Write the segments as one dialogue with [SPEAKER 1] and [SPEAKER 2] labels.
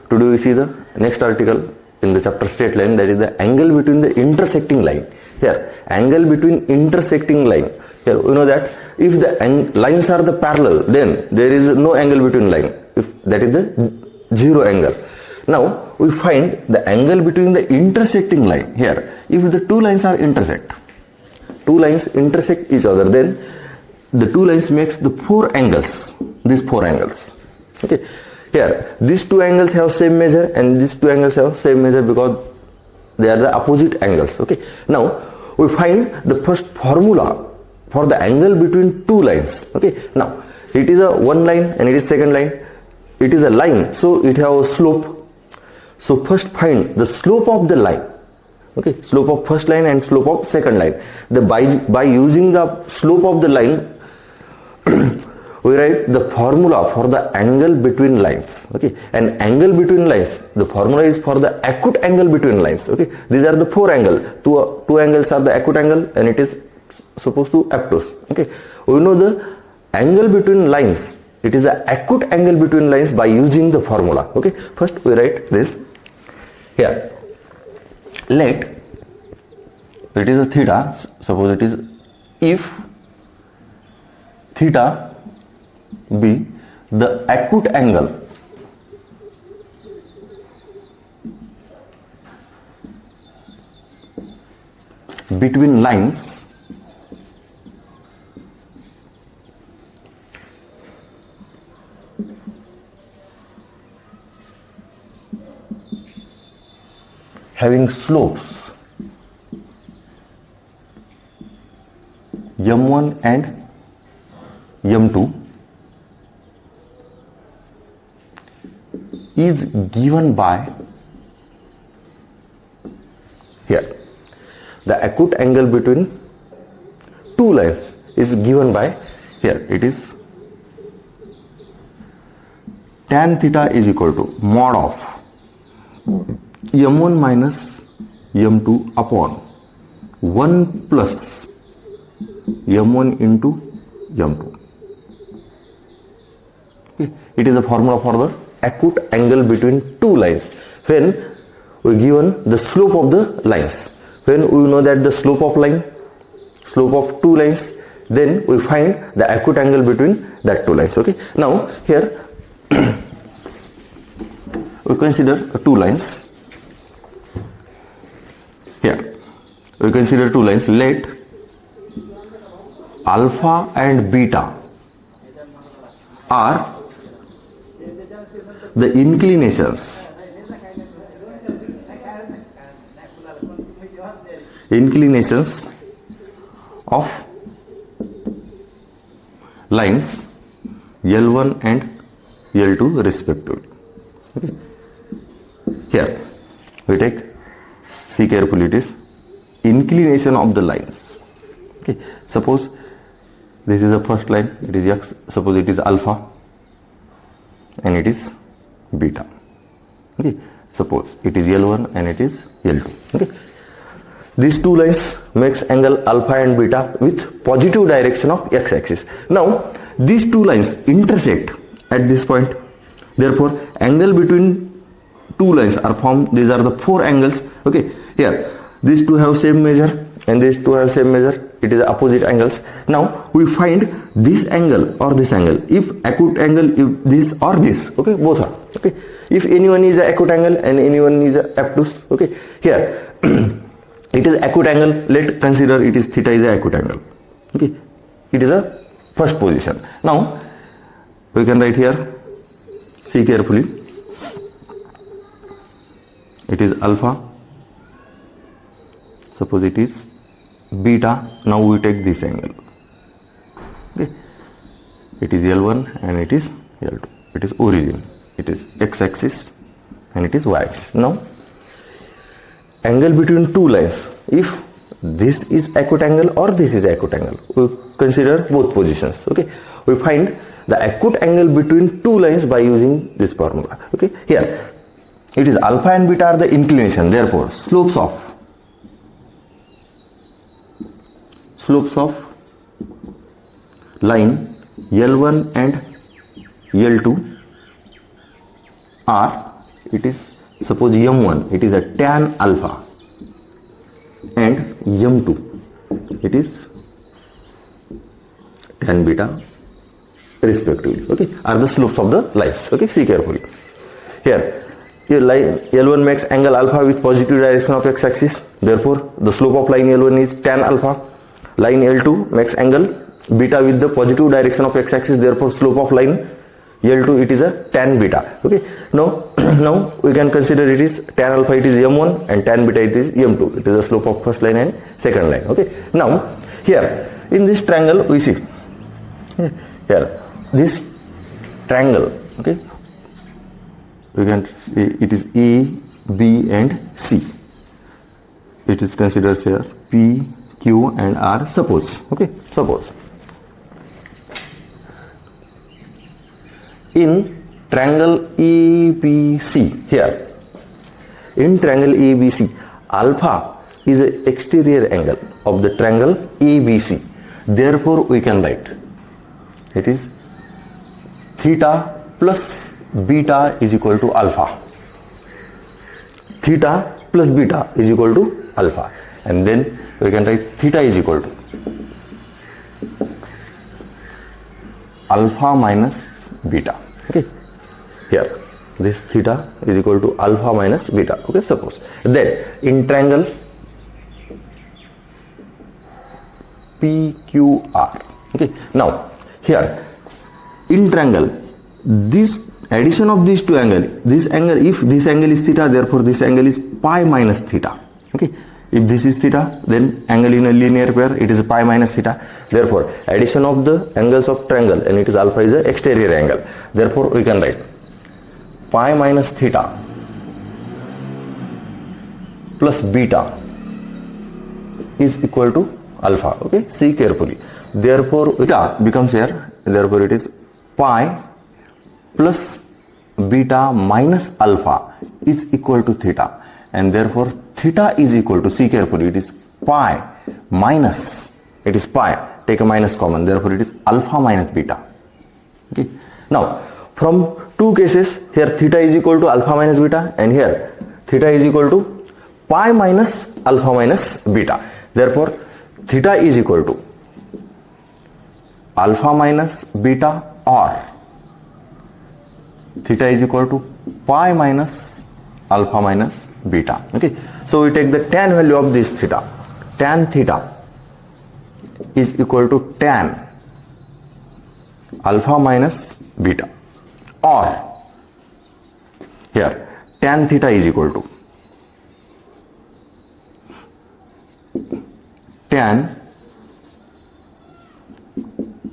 [SPEAKER 1] today we see the next article in the chapter straight line, that is the angle between the intersecting line. Here, angle between intersecting line. Here, we know that if the lines are the parallel, then there is no angle between line. If that is the zero angle. Now, we find the angle between the intersecting line. Here, if the two lines are intersect each other, then the two lines makes the four angles. These four angles. Okay. Here, these two angles have same measure and these two angles have same measure because they are the opposite angles. Okay. Now, we find the first formula for the angle between two lines. Okay. Now, it is a one line and it is second line. It is a line, so it has a slope. So first find the slope of the line. Okay, slope of first line and slope of second line. By using the slope of the line, we write the formula for the angle between lines. Okay, an angle between lines. The formula is for the acute angle between lines. Okay, these are the four angles. Two angles are the acute angle, and it is supposed to obtuse. Okay, we know the angle between lines. It is the acute angle between lines by using the formula. Okay, first we write this here. Let it is a theta. Suppose it is if theta be the acute angle between lines having slopes m1 and m2 is given by, here the acute angle between two lines is given by, here it is tan theta is equal to mod of m1 minus m2 upon 1 plus m1 into m2. Okay. It is a formula for the acute angle between two lines when we given the slope of the lines. When we know that the slope of two lines, then we find the acute angle between that two lines. Okay. Now here we consider two lines. Here we consider two lines. Let alpha and beta are the inclinations of lines L1 and L2 respectively. Okay. Here we take, see carefully, it is inclination of the lines. Okay. Suppose this is the first line, it is x, suppose it is alpha and it is beta. Okay. Suppose it is L1 and it is L2. Okay. These two lines makes angle alpha and beta with positive direction of x-axis. Now these two lines intersect at this point. Therefore, angle between two lines are formed. These are the four angles. Okay. Here these two have same measure and these two have same measure. It is opposite angles. Now we find this angle or this angle. If acute angle, if this or this. Okay, both are. Okay. If anyone is a acute angle and anyone is a obtuse. Okay. Here it is acute angle. Let consider it is theta is a acute angle. Okay. It is a first position. Now we can write here. See carefully. It is alpha. Suppose it is beta. Now we take this angle. Okay. It is L1 and it is L2. It is origin. It is x-axis and it is y-axis. Now angle between two lines. If this is acute angle or this is acute angle, we consider both positions. Okay. We find the acute angle between two lines by using this formula. Okay. Here it is alpha and beta are the inclination. Therefore, slopes of line L1 and L2 are it is, suppose M1, it is a tan alpha, and M2, it is tan beta respectively, okay, are the slopes of the lines, okay. See carefully. Here line L1 makes angle alpha with positive direction of x-axis, therefore the slope of line L1 is tan alpha. Line L2 makes angle beta with the positive direction of x-axis, therefore slope of line L2, it is a tan beta, okay. Now we can consider it is tan alpha, it is M1, and tan beta, it is M2. It is the slope of first line and second line, okay. Now here in this triangle we see here this triangle, okay, we can see it is A, B and C. It is considered here P, Q and R, suppose, okay. Suppose in triangle ABC, here in triangle ABC, alpha is an exterior angle of the triangle ABC, therefore we can write it is theta plus beta is equal to alpha. Theta plus beta is equal to alpha, and then we can write theta is equal to alpha minus beta, okay. Here this theta is equal to alpha minus beta, okay. Suppose then in triangle PQR, okay. Now here in triangle, this addition of these two angles, this angle, if this angle is theta, therefore this angle is pi minus theta, okay. If this is theta, then angle in a linear pair, it is pi minus theta. Therefore addition of the angles of triangle, and it is alpha, is an exterior angle, therefore we can write pi minus theta plus beta is equal to alpha, okay. See carefully. Therefore beta becomes here, therefore it is pi plus beta minus alpha is equal to theta, and therefore theta is equal to, see carefully, it is pi minus, it is pi, take a minus common, therefore it is alpha minus beta, okay. Now from two cases, here theta is equal to alpha minus beta, and here theta is equal to pi minus alpha minus beta, therefore theta is equal to alpha minus beta, or theta is equal to pi minus alpha minus beta, okay. So we take the tan value of this theta. Tan theta is equal to tan alpha minus beta, or here tan theta is equal to tan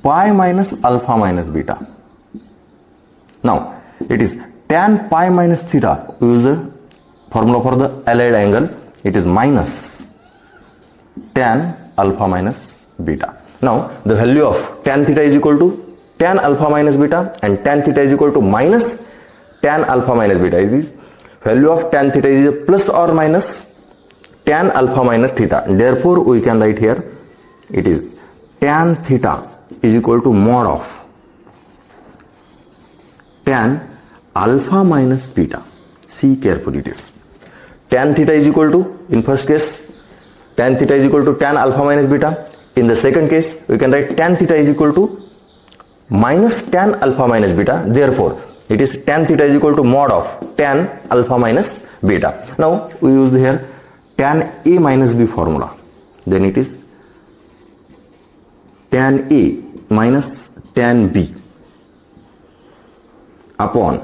[SPEAKER 1] pi minus alpha minus beta. Now it is tan pi minus theta, we use the formula for the allied angle, it is minus tan alpha minus beta. Now the value of tan theta is equal to tan alpha minus beta, and tan theta is equal to minus tan alpha minus beta. It is value of tan theta is plus or minus tan alpha minus theta, therefore we can write here it is tan theta is equal to mod of tan alpha minus beta. See carefully, it is tan theta is equal to, in first case tan theta is equal to tan alpha minus beta, in the second case we can write tan theta is equal to minus tan alpha minus beta, therefore it is tan theta is equal to mod of tan alpha minus beta. Now we use here tan A minus B formula, then it is tan A minus tan B upon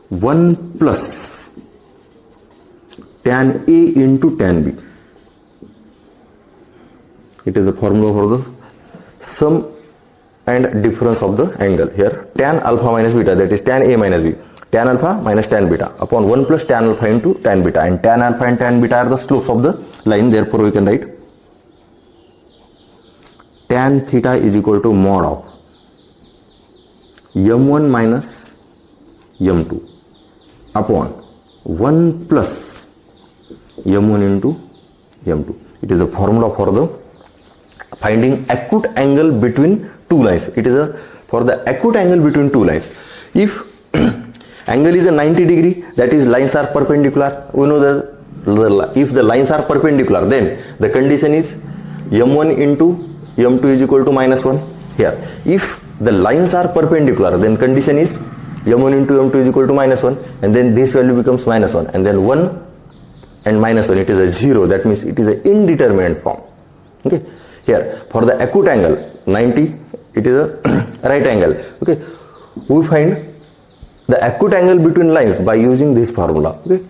[SPEAKER 1] 1 plus tan A into tan B. It is the formula for the sum and difference of the angle. Here tan alpha minus beta, that is tan A minus B, tan alpha minus tan beta upon 1 plus tan alpha into tan beta, and tan alpha and tan beta are the slopes of the line, therefore we can write tan theta is equal to mod of m1 minus m2 upon 1 plus m1 into m2. It is the formula for the finding acute angle between two lines. It is for the acute angle between two lines. If Angle is a 90 degree, that is lines are perpendicular. We know that if the lines are perpendicular, then the condition is m1 into m2 is equal to minus 1. Here, if the lines are perpendicular, then condition is m1 into m2 is equal to minus 1, and then this value becomes minus 1, and then 1 and minus 1, it is a 0. That means it is an indeterminate form. Okay. Here, for the acute angle 90, it is a right angle. Okay. We find the acute angle between lines by using this formula. Okay.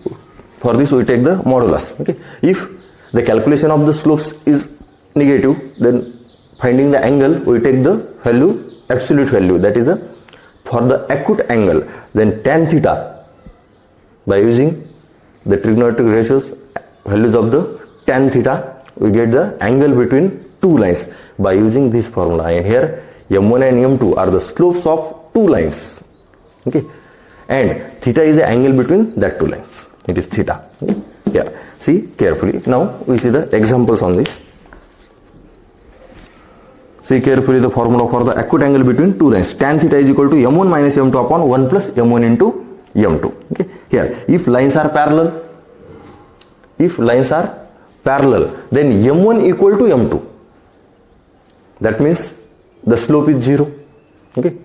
[SPEAKER 1] For this we take the modulus. Okay. If the calculation of the slopes is negative, then finding the angle we take the value, absolute value, that is the for the acute angle, then tan theta, by using the trigonometric ratios values of the tan theta, we get the angle between two lines by using this formula. And here m1 and m2 are the slopes of two lines. Okay, and theta is the angle between that two lines. It is theta. Okay? Here, see carefully. Now we see the examples on this. See carefully the formula for the acute angle between two lines. Tan theta is equal to m1 minus m2 upon 1 plus m1 into m2. Okay. Here, if lines are parallel, then m1 equal to m2. That means the slope is 0. Okay.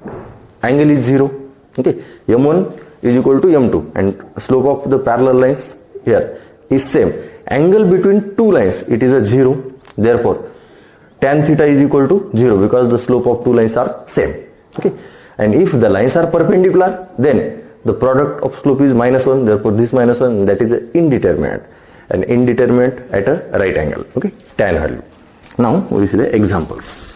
[SPEAKER 1] Angle is 0. Okay. m1 is equal to m2, and slope of the parallel lines here is same. Angle between two lines, it is a 0. Therefore, tan theta is equal to 0 because the slope of two lines are same. Okay. And if the lines are perpendicular, then the product of slope is minus 1. Therefore, this minus 1, that is indeterminate. An indeterminate at a right angle. Okay. Tan value. Now we see the examples.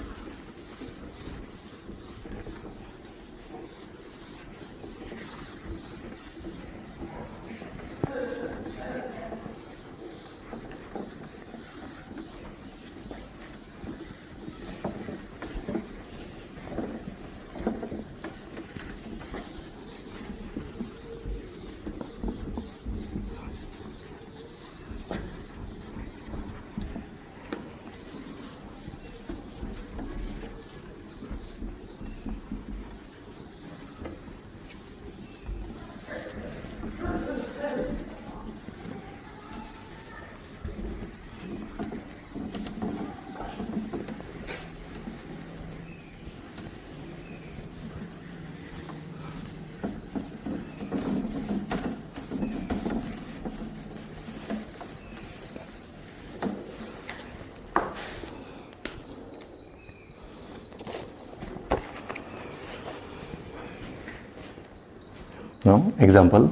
[SPEAKER 1] Now, example,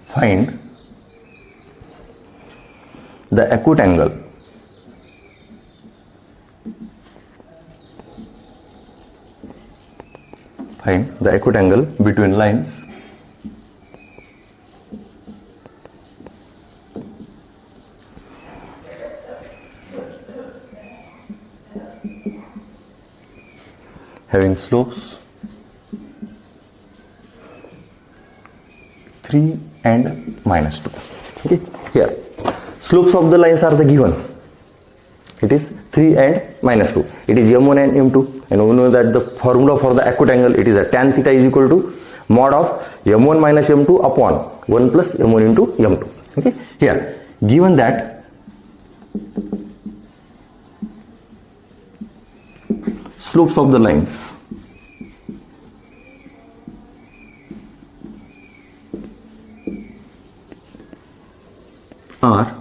[SPEAKER 1] find the acute angle between lines having slopes 3 and minus 2. Okay. Here, slopes of the lines are the given. It is 3 and minus 2. It is m1 and m2, and we know that the formula for the acute angle, it is a tan theta is equal to mod of m1 minus m2 upon 1 plus m1 into m2. Okay. Here, given that slopes of the lines are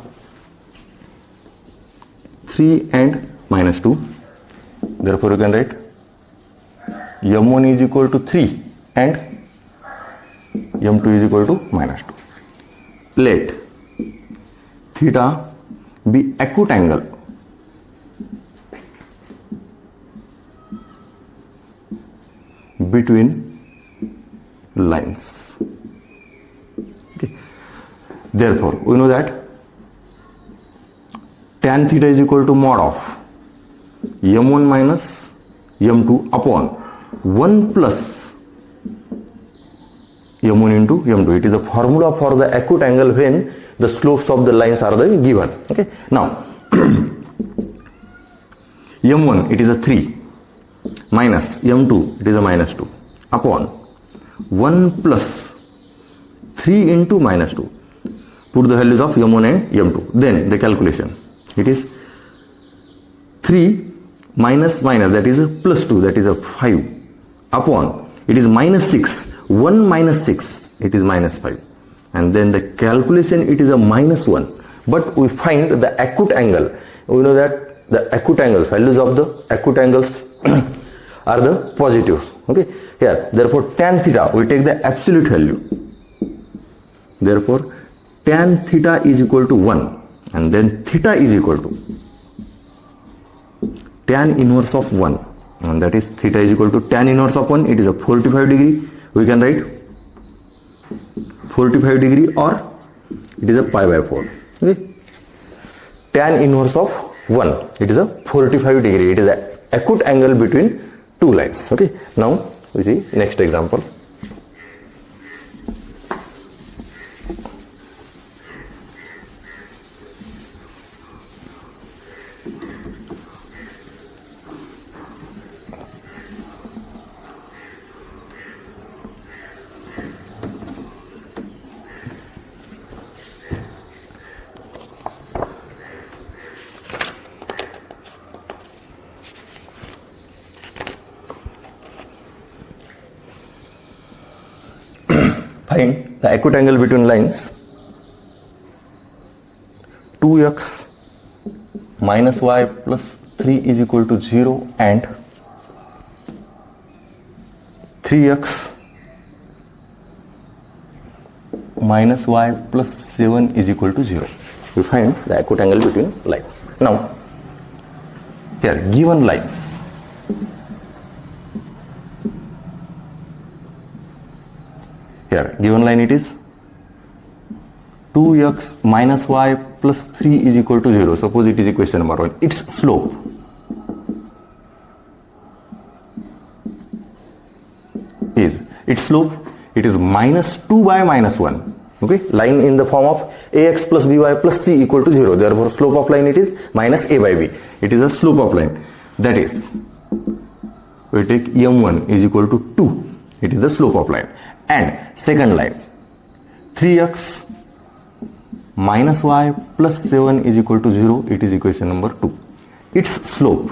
[SPEAKER 1] 3 and minus 2. Therefore, you can write m1 is equal to 3 and m2 is equal to minus 2. Let theta be acute angle between lines. Okay. Therefore, we know that tan theta is equal to mod of m1 minus m2 upon 1 plus m1 into m2. It is a formula for the acute angle when the slopes of the lines are the given. Okay. Now, m1, it is a 3. minus m2, it is a minus 2, upon 1 plus 3 into minus 2. Put the values of m1 and m2. Then the calculation. It is 3 minus minus, that is a plus 2, that is a 5, upon, it is minus 6, 1 minus 6, it is minus 5. And then the calculation, it is a minus 1. But we find the acute angle. We know that the acute angles, values of the acute angles are the positives. Okay. Here, therefore, tan theta, we take the absolute value. Therefore, tan theta is equal to 1. And then theta is equal to tan inverse of 1. And that is theta is equal to tan inverse of 1. It is a 45 degree. We can write 45 degree, or it is a pi by 4. Okay. Tan inverse of 1, it is a 45 degree. It is an acute angle between two lines. Okay. Now we see next example. Find the acute angle between lines 2x minus y plus 3 is equal to 0 and 3x minus y plus 7 is equal to 0. We find the acute angle between lines. Now, here given lines, here given line, it is 2x minus y plus 3 is equal to 0. Suppose it is equation number 1. Its slope it is minus 2 by minus 1. Okay, line in the form of ax plus by plus c equal to 0. Therefore, slope of line, it is minus a by b. It is a slope of line. That is, we take m1 is equal to 2. It is the slope of line. And second line, 3x minus y plus 7 is equal to 0. It is equation number 2. Its slope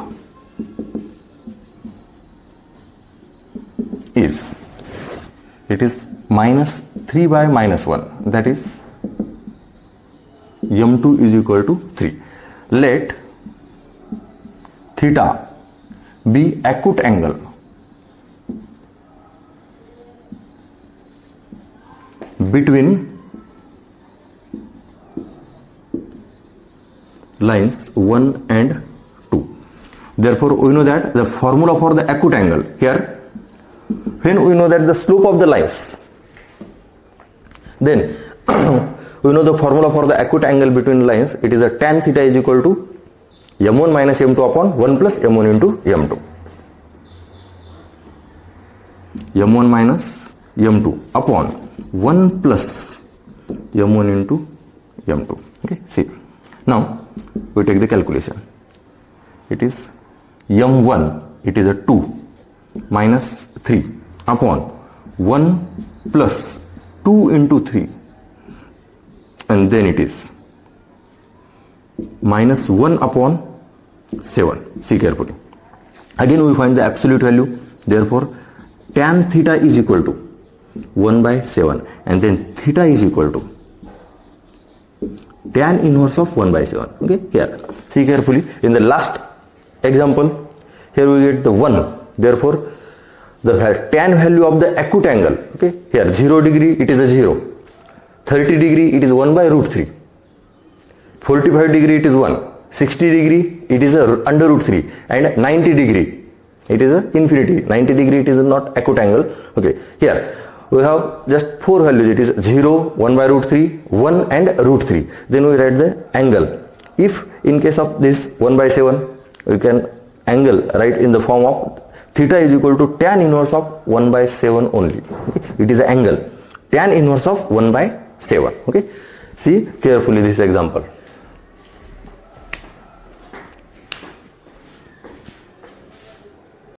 [SPEAKER 1] is, it is minus 3 by minus 1. That is, m2 is equal to 3. Let theta be acute angle between lines 1 and 2. Therefore, we know that the formula for the acute angle here, when we know that the slope of the lines, then we know the formula for the acute angle between lines. It is a tan theta is equal to m1 minus m2 upon 1 plus m1 into m2. m1 minus m2 upon 1 plus m1 into m2. Okay, see. Now we take the calculation. It is m1, it is a 2 minus 3 upon 1 plus 2 into 3, and then it is minus 1 upon 7. See carefully. Again we find the absolute value. Therefore, tan theta is equal to 1 by 7, and then theta is equal to tan inverse of 1 by 7. Okay, here see carefully. In the last example, here we get the 1. Therefore, the tan value of the acute angle, okay, here 0 degree, it is a 0. 30 degree, it is 1 by root 3. 45 degree, it is 1. 60 degree, it is a under root 3. And 90 degree, it is a infinity. 90 degree, it is not acute angle. Okay, here we have just 4 values. It is 0, 1 by root 3, 1 and root 3. Then we write the angle. If in case of this 1 by 7, we can angle write in the form of theta is equal to tan inverse of 1 by 7 only. Okay? It is an angle tan inverse of 1 by 7. Okay, see carefully this example.